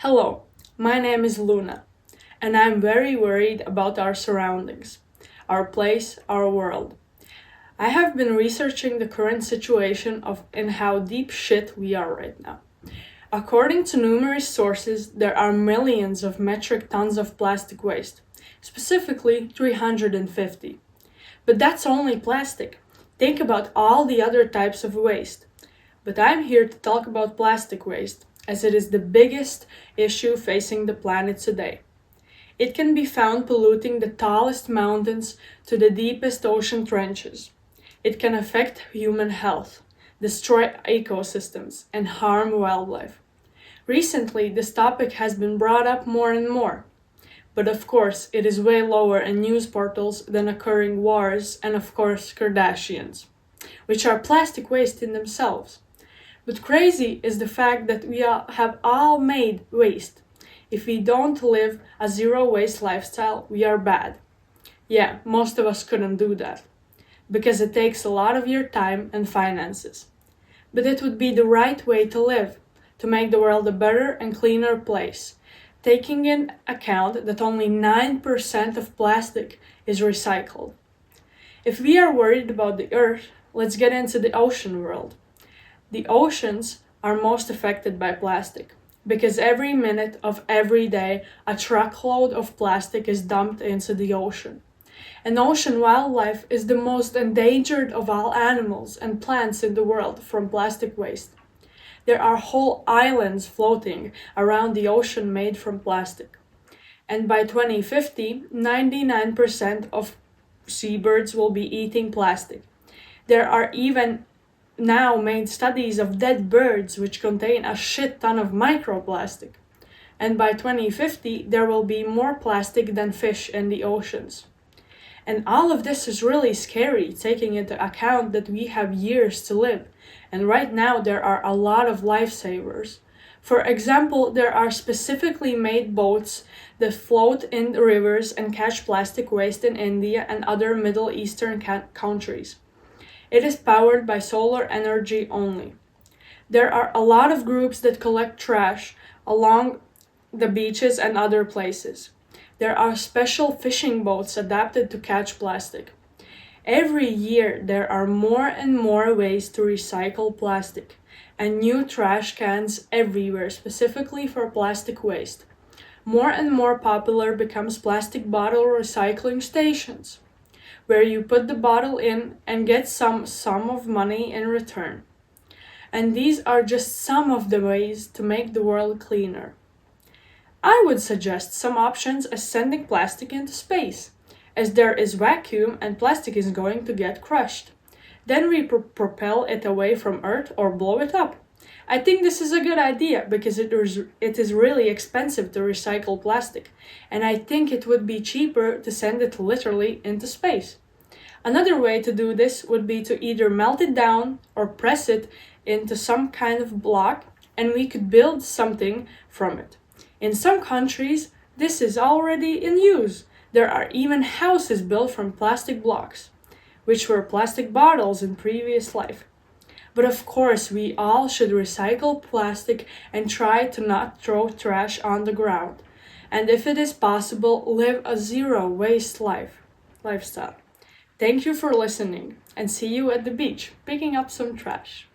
Hello, my name is Luna, and I'm very worried about our surroundings, our place, our world. I have been researching the current situation of in how deep shit we are right now. According to numerous sources, there are millions of metric tons of plastic waste, specifically 350. But that's only plastic. Think about all the other types of waste. But I'm here to talk about plastic waste, as it is the biggest issue facing the planet today. It can be found polluting the tallest mountains to the deepest ocean trenches. It can affect human health, destroy ecosystems, and harm wildlife. Recently, this topic has been brought up more and more. But of course, it is way lower in news portals than occurring wars and of course Kardashians, which are plastic waste in themselves. But crazy is the fact that we have all made waste. If we don't live a zero waste lifestyle, we are bad. Yeah, most of us couldn't do that, because it takes a lot of your time and finances. But it would be the right way to live, to make the world a better and cleaner place, taking in account that only 9% of plastic is recycled. If we are worried about the earth, let's get into the ocean world. The oceans are most affected by plastic, because every minute of every day a truckload of plastic is dumped into the ocean. And ocean wildlife is the most endangered of all animals and plants in the world from plastic waste. There are whole islands floating around the ocean made from plastic. And by 2050, 99% of seabirds will be eating plastic. There are even now made studies of dead birds which contain a shit ton of microplastic. And by 2050, there will be more plastic than fish in the oceans. And all of this is really scary, taking into account that we have years to live. And right now, there are a lot of lifesavers. For example, there are specifically made boats that float in rivers and catch plastic waste in India and other Middle Eastern countries. It is powered by solar energy only. There are a lot of groups that collect trash along the beaches and other places. There are special fishing boats adapted to catch plastic. Every year, there are more and more ways to recycle plastic, and new trash cans everywhere specifically for plastic waste. More and more popular becomes plastic bottle recycling stations, where you put the bottle in and get some sum of money in return. And these are just some of the ways to make the world cleaner. I would suggest some options as sending plastic into space, as there is vacuum and plastic is going to get crushed. Then we propel it away from Earth or blow it up. I think this is a good idea because it is really expensive to recycle plastic, and I think it would be cheaper to send it literally into space. Another way to do this would be to either melt it down or press it into some kind of block, and we could build something from it. In some countries, this is already in use. There are even houses built from plastic blocks, which were plastic bottles in previous life. But of course, we all should recycle plastic and try to not throw trash on the ground. And if it is possible, live a zero waste lifestyle. Thank you for listening, and see you at the beach picking up some trash.